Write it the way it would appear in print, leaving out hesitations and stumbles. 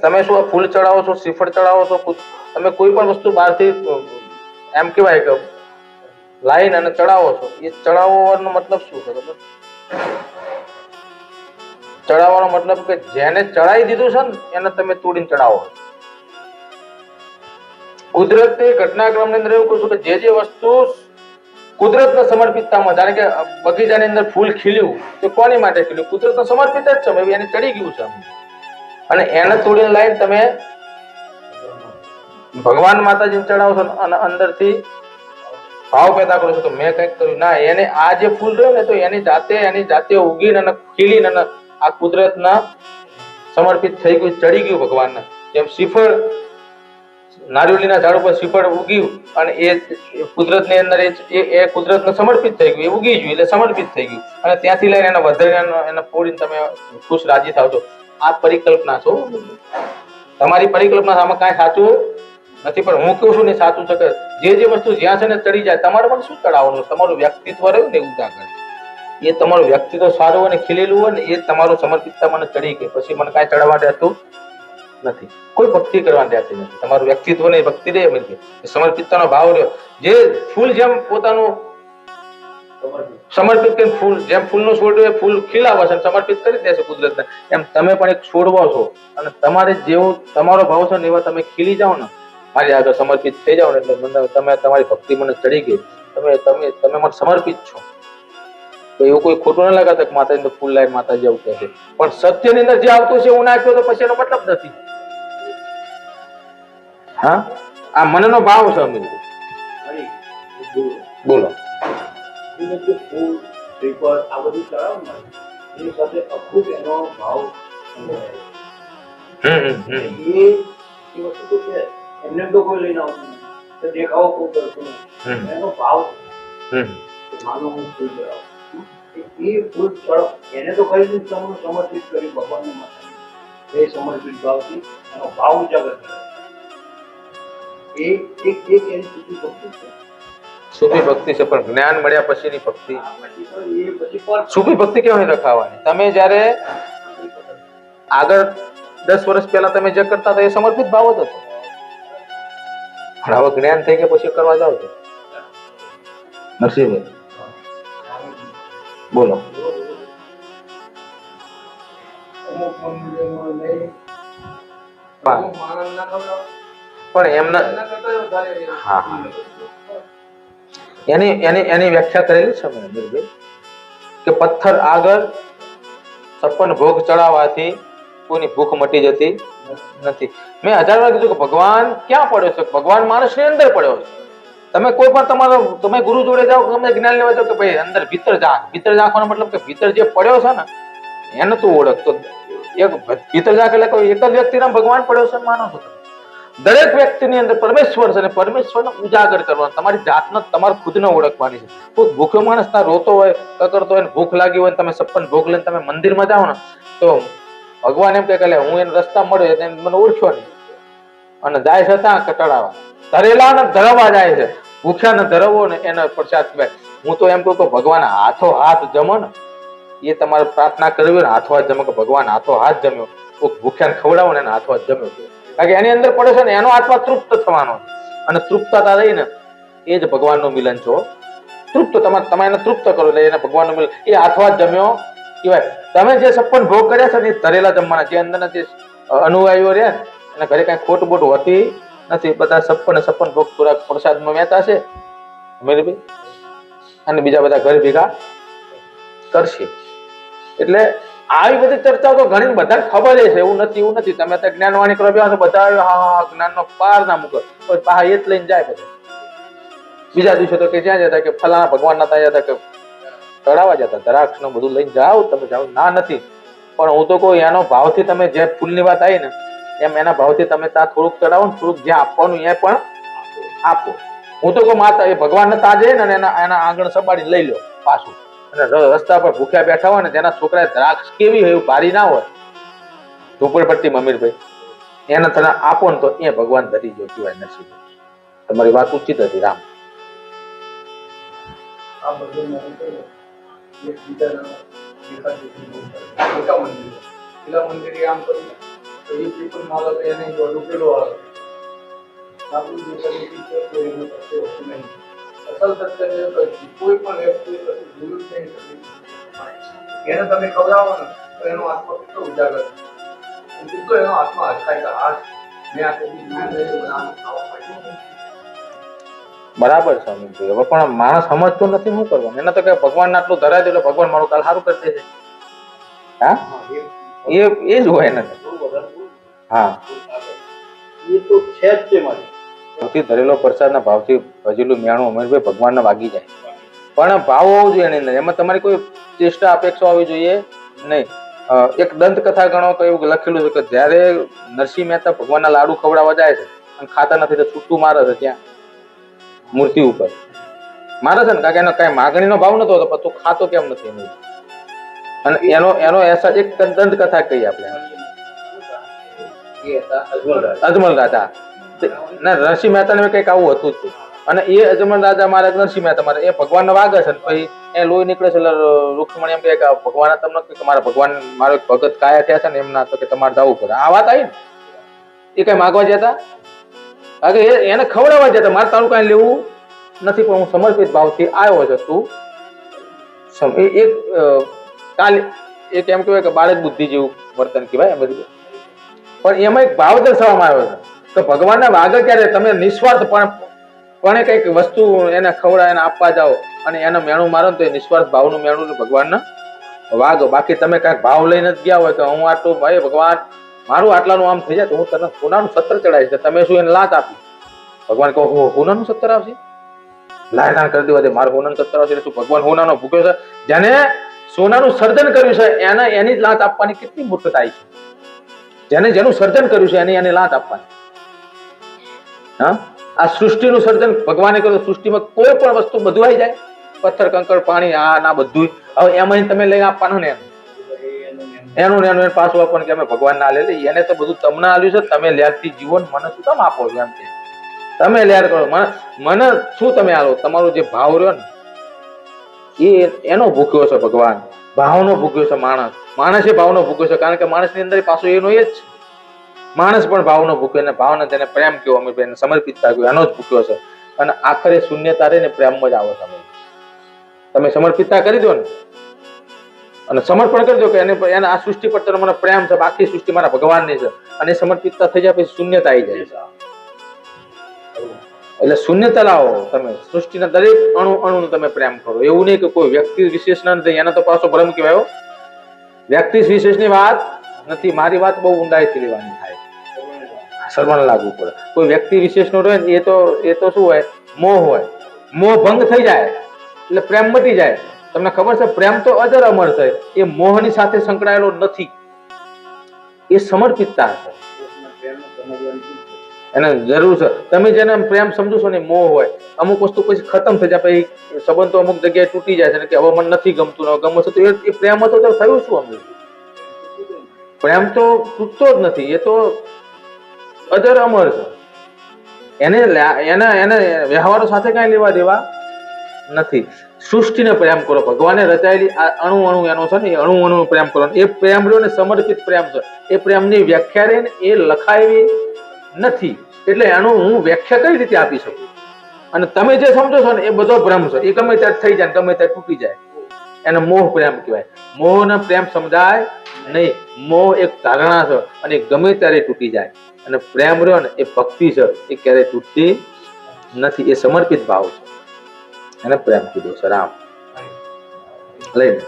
તમે શું ફૂલ ચડાવો છો, શ્રીફળ ચડાવો છો, તમે કોઈ પણ વસ્તુ બહારથી એમ કહેવાય કે લાઈન અને ચડાવો છો, એ ચડાવવાનો મતલબ શું છે ખબર? ચડાવવાનો મતલબ કે જેને ચડાવી દીધું છે ને એને તમે તોડીને ચડાવો. કુદરતની ઘટનાક્રમની અંદર એવું કહું છું કે જે વસ્તુ કુદરતને સમર્પિતતામાં, જાણે કે બગીચાની અંદર ફૂલ ખીલ્યું તો કોની માટે ખીલ્યું? કુદરતને સમર્પિત જ છે, એને ચડી ગયું છે અને એને તોડીને લાઈન તમે ભગવાન માતાજીને ચડાવો છો અને અંદરથી ભાવ પેદા કરો છો તો મેં કંઈક કર્યું ના. એને આ જે ફૂલ રહ્યું ને તો એની જાતે ઉગીને અને ખીલીને અને આ કુદરતના સમર્પિત થઈ ગયું, ચડી ગયું ભગવાનને. જેમ શ્રીફળ નારિયેળીના ઝાડ ઉપર શ્રીફળ ઉગ્યું અને એ કુદરતની અંદર એ કુદરતને સમર્પિત થઈ ગયું, એ ઉગી ગયું એટલે સમર્પિત થઈ ગયું અને ત્યાંથી લઈને એને વધારીને એને ફોડીને તમે ખુશ રાજી થાવ છો. આ પરિકલ્પના છો, તમારી પરિકલ્પના. આમાં કાંઈ સાચું નથી, પણ હું કહું છું ને સાચું છે કે જે વસ્તુ જ્યાં છે ને ચડી જાય. તમારે પણ શું ચડાવવાનું? તમારું વ્યક્તિત્વ રહ્યું ને ઉજાગર, એ તમારું વ્યક્તિત્વ સારું હોય ને ખીલેલું હોય ને એ તમારું સમર્પિતતા મને ચડી ગઈ, પછી મને કાંઈ ચડાવવા દેતું નથી, કોઈ ભક્તિ કરવા દેતી નથી. તમારું વ્યક્તિત્વ ને ભક્તિ રહે, સમર્પિતતાનો ભાવ રહ્યો. જે ફૂલ જેમ પોતાનું સમર્પિત કરીને ફૂલ જેમ ફૂલનું છોડ એ ફૂલ ખીલાવે છે, સમર્પિત કરી દેશે કુદરતને, એમ તમે પણ એક છોડવો છો અને તમારે જેવો તમારો ભાવ છે ને એવા તમે ખીલી જાઓ ને, મારી આગળ સમર્પિત થઈ જાઓ ને, એટલે તમે તમારી ભક્તિ મને ચડી ગઈ, તમે મને સમર્પિત છો. તો એવું કોઈ ખોટું ના લાગે કે માતાજી ફૂલ લાઈન માતાજી આવું કહે છે, પણ સત્યની અંદર જે આવતું છે એવું નાખ્યો તો પછી એનો મતલબ નથી. હા, આ મનનો ભાવ છે. અમીર બોલો. ફૂલ શ્રીફળ આ બધું ચડાવો ને એની સાથે અખૂટ એનો ભાવ એ વસ્તુ તો છે. એમને તો કોઈ લઈને આવતું નથી, દેખાવો કોઈ કરતું નથી, એનો ભાવ માનો હું ફૂલ ચડાવું એ ફૂલ ચડાવ એને તો કરી દીધું, તમને સમર્પિત કરી ભગવાનની માતા એ સમર્પિત ભાવથી એનો ભાવ ઉજાગર કરે. એ એક એની સુધી ભક્તિ છે, સૂફી ભક્તિ છે, પણ જ્ઞાન મળ્યા પછીની ભક્તિ. સૂફી ભક્તિ કેવી રખાવાની? તમે જયારે આગળ 10 વર્ષ પહેલા તમે જે કરતા હતા એ સમર્પિત ભાવ જ હતો, પણ હવે જ્ઞાન થઈ ગયા પછી કરવા જાવ છો. નરસિંહભાઈ બોલો. પણ એમના હા એની વ્યાખ્યા કરેલી છે મેં અમીરભાઈ કે પથ્થર આગળ 56 ભોગ ચડાવવાથી કોઈની ભૂખ મટી જતી નથી. મેં 1000 વાર કીધું કે ભગવાન ક્યાં પડ્યો છે? ભગવાન માણસની અંદર પડ્યો છે. તમે કોઈ પણ તમે ગુરુ જોડે જાઓ, તમે જ્ઞાન લેવા જાઓ કે ભાઈ અંદર ભીતર ઝાંખવાનો મતલબ કે ભીતર જે પડ્યો છે ને એને તું ઓળખતો. એક ભીતર ઝાંખ એટલે કોઈ એક જ વ્યક્તિના ભગવાન પડ્યો છે માનો છો? દરેક વ્યક્તિની અંદર પરમેશ્વર છે અને પરમેશ્વરને ઉજાગર કરવાનો, તમારી જાતને તમારે ખુદને ઓળખવાની છે. કોઈ ભૂખ્યો માણસ ત્યાં રોતો હોય, કકરતો હોય, ભૂખ લાગી હોય, તમે 56 ભોગ લઈને તમે મંદિરમાં જાઓ ને તો ભગવાન એમ કે હું એને રસ્તા મળ્યો એને મને ઓળખ્યો નહીં અને જાય છે ત્યાં કટડાવા. ધરેલા ને ધરવા જાય છે, ભૂખ્યા ને ધરવો ને એનો પ્રસાદ કહેવાય. હું તો એમ કહું કે ભગવાન હાથો હાથ જમો ને, એ તમારે પ્રાર્થના કરવી ને હાથો હાથ જમો કે ભગવાન હાથો હાથ જમ્યો, ભૂખ્યાને ખવડાવો ને હાથો હાથ જમ્યો. કારણ કે એની અંદર પડે છે ને એનો આત્મા તૃપ્ત થવાનો, અને તૃપ્તતા રહીને એ જ ભગવાનનું મિલન છો. તૃપ્ત તમે એને તૃપ્ત કરો એટલે એને ભગવાનનું મિલન, એ હાથો હાથ જમ્યો કહેવાય. તમે જે 56 ભોગ કર્યા છે ને એ ધરેલા જમવાના, જે અંદરના જે અનુયાયીઓ રહ્યા ને એને ઘરે કઈ ખોટ બોટ હોતી નથી. બધા 56 ભોગ પૂરા પ્રસાદમાં વહેતા છે અમીરભાઈ, અને બીજા બધા ઘર ભેગા કરશે. એટલે આવી બધી ચર્ચાઓ તો ઘણી બધાને ખબર છે, એવું નથી. તમે તો જ્ઞાનવાણી કરો બધા હા જ્ઞાનનો પાર ના મૂકો, પાહા એ જ લઈને જાય બધા. બીજા દિવસે તો કે જ્યાં જતા કે ફલાણા ભગવાન ના ત્યાં જતા કે ચડાવવા જતા દ્રાક્ષ નું બધું લઈને જાઓ, તમે જાઓ ના નથી. પણ હું તો કહું એનો ભાવથી તમે જે ફૂલની વાત આવી ને એમ એના ભાવથી તમે ત્યાં થોડુંક ચડાવો ને, થોડુંક જ્યાં આપવાનું એ પણ આપો. હું તો કહું માતા એ ભગવાનને ત્યાં જઈએ ને એના આંગણ સબાડી લઈ લો પાછું, અને રસ્તા પર ભૂખ્યા બેઠા હોય ને જેના છોકરા દ્રાક્ષ કેવી હોય ભારી ના હોય ઝોપડપટ્ટી અમીરભાઈ, એને તમે આપો ને તો એ ભગવાન ધરી જો કહેવાય. નસીબ તમારી વાત ઉચિત હતી રામ. મોટા મંદિર આમ કર્યું તો એ પેપરમાં આવે તો એને બધું પેલો આવે આપણું જે કઈ ટીચર તો એનો સત્ય હોતું નહીં. અસલ સત્ય એ કોઈ પણ વ્યક્તિએ કશું જોયું જ નહીં. એને તમે ખવડાવો ને તો એનો આત્મા કેટલો ઉજાગર કેટલો એનો આત્મા હચકાય કે આ મેં આ કદી જોયું નહીં, મને આનું ખાવા મળ્યું. બરાબર છે અમિતભાઈ. હવે પણ માણસ સમજતો નથી, શું કરવાનું? એને તો કે ભગવાન આટલું ધરાય દે એટલે ભગવાન મારું કાલ સારું કરી દેશે. હા, એ જ હોય ને. હા, એ તો છે જ તે મારી સૌથી ધરેલો પ્રસાદના ભાવથી ભજેલું મેણું અમીરભાઈ ભગવાનને વાગી જાય. પણ ભાવ હોવો જોઈએ એની અંદર. એમાં તમારી કોઈ ચેષ્ટા અપેક્ષા હોવી જોઈએ નહીં. એક દંત કથા ગણો તો એવું લખેલું છે કે જ્યારે નરસિંહ મહેતા ભગવાનના લાડુ ખવડાવવા જાય છે અને ખાતા નથી તો છૂટું મારે છે ત્યાં મૂર્તિ ઉપર મારે છે ને, કારણ કે એનો કઈ માગણીનો ભાવ નતો તો તું ખાતો કેમ નથી એનું. અને એનો એસા એક દંત કથા કહી આપણે અજમલ રાજા ના નરસિંહ મહેતા ને કઈક આવું હતું જ. અને એ અજમલ રાજા મારે નરસિંહ મહેતા મારે એ ભગવાનને વાગે છે ને પછી એ લોહી નીકળે છે. રૂક્ષ્મણી એમ કહે કે ભગવાન તમને કે મારા ભગવાન મારો એક ભગત કાયા થયા છે ને એમના તો કે તમારે જવું પડે. આ વાત આવી ને એ કઈ માગવા જતા કારણ કે એને ખવડાવવા જતા મારે તારું કઈ લેવું નથી પણ હું સમર્પિત ભાવથી આવ્યો છે. તું એક કાલે એક એમ કહેવાય કે બાળક બુદ્ધિ જેવું વર્તન કહેવાય પણ એમાં એક ભાવ દર્શાવવામાં આવ્યો છે કે ભગવાનના વાગે ક્યારે તમે નિસ્વાર્થ પણ કઈક વસ્તુ એને ખવડાવ એને આપવા જાઓ અને એનું મેણું મારો તો એ નિસ્વાર્થ ભાવનું મેણું ભગવાનને વાગો. બાકી તમે કઈક ભાવ લઈને જ ગયા હોય કે હું આટલું ભાઈ ભગવાન મારું આટલાનું આમ થઈ જાય તો હું તને સોનાનું સત્તર ચડાવીશ. તમે શું એને લાત આપી? ભગવાન કહો સોનાનું સત્તર આવશે? લાયદાન કરી દેવા દે મારું સોનાનું સત્તર આવશે. તું ભગવાન સોનાનો ભૂખ્યો છે? જેને સોનાનું સર્જન કર્યું છે એને એની જ લાત આપવાની કેટલી મૂર્ખતા છે. જેનું સર્જન કર્યું છે એની લાત આપવાની. હા, આ સૃષ્ટિનું સર્જન ભગવાને કર્યું. સૃષ્ટિમાં કોઈ પણ વસ્તુ બધું આવી જાય, પથ્થર કંકર પાણી આ ના બધું. હવે એમાં તમે લઈ આપવાનું ને એનું પાછું આપવાનું કે અમે ભગવાન ના લે એને તો બધું તમને આલ્યું છે. તમે લેરથી જીવન મને શું કામ આપો છો? એમ કે તમે લેર કરો મને શું તમે આલો? તમારો જે ભાવ રહ્યો ને એનો ભૂખ્યો છે ભગવાન. ભાવનો ભૂખ્યો છે માણસ એ ભાવનો ભૂખ્યો છે. કારણ કે માણસની અંદર પાછું એનો એ જ છે. માણસ પણ ભાવનો ભૂખ્યો અને ભાવને તેને પ્રેમ કયો અમે સમર્પિતતા કયો એનો જ ભૂખ્યો છે. અને આખરે શૂન્યતા રહીને પ્રેમમાં જ આવો તમે સમર્પિતતા કરી દો ને અને સમર્પણ કરી દો કે એને આ સૃષ્ટિ પર મને પ્રેમ છે, બાકી સૃષ્ટિ મારા ભગવાનની છે અને સમર્પિતતા થઈ જાય પછી શૂન્યતા આવી જાય છે. એટલે શૂન્યતા લાવો તમે. સૃષ્ટિના દરેક અણુ તમે પ્રેમ કરો. એવું નહીં કે કોઈ વ્યક્તિ વિશેષ નથી. એના તો પાછો ભ્રમ કહેવાય. વ્યક્તિ વિશેષની વાત નથી. મારી વાત બહુ ઊંડાઈથી લેવાની થાય, સર્વને લાગુ પડે. કોઈ વ્યક્તિ વિશેષ નો રહે એ તો શું હોય? મોહ હોય. મોહ ભંગ થઈ જાય એટલે પ્રેમ મટી જાય. તમને ખબર છે પ્રેમ તો અજર અમર છે. એ મોહની સાથે સંકળાયેલો નથી. એ સમર્પિતતા છે. એને જરૂર છે. તમે જેને પ્રેમ સમજો છો ને મોહ હોય. અમુક વસ્તુ પછી ખતમ થઈ જાય પછી સંબંધ તો અમુક જગ્યાએ તૂટી જાય છે કે હવે મને નથી ગમતું ને ગમે છે તો એ પ્રેમ હતો તો થયું શું? અમે પ્રેમ તો તૂટતો જ નથી. એ તો અજર અમર છે. એને વ્યવહારો સાથે કઈ લેવા દેવા નથી. સૃષ્ટિને પ્રેમ કરો. ભગવાને રચાયેલી આ અણુ એનો છે ને એ અણુ પ્રેમ કરો. એ પ્રેમ રહ્યો ને સમર્પિત પ્રેમ છે. એ પ્રેમની વ્યાખ્યા રહી ને એ લખાયેલી નથી. એટલે એનું હું વ્યાખ્યા કઈ રીતે આપી શકું? અને તમે જે સમજો છો ને એ બધો ભ્રમ છે. એ ગમે ત્યારે થઈ જાય ગમે ત્યારે તૂટી જાય. એને મોહ પ્રેમ કહેવાય. મોહ ને પ્રેમ સમજાય નહીં. મોહ એક ધારણા છે અને ગમે ત્યારે તૂટી જાય. અને પ્રેમ રહ્યો ને એ ભક્તિ છે. એ ક્યારેય તૂટતી નથી. એ સમર્પિત ભાવ છે. એને પ્રેમ કીધું છે રામ લઈને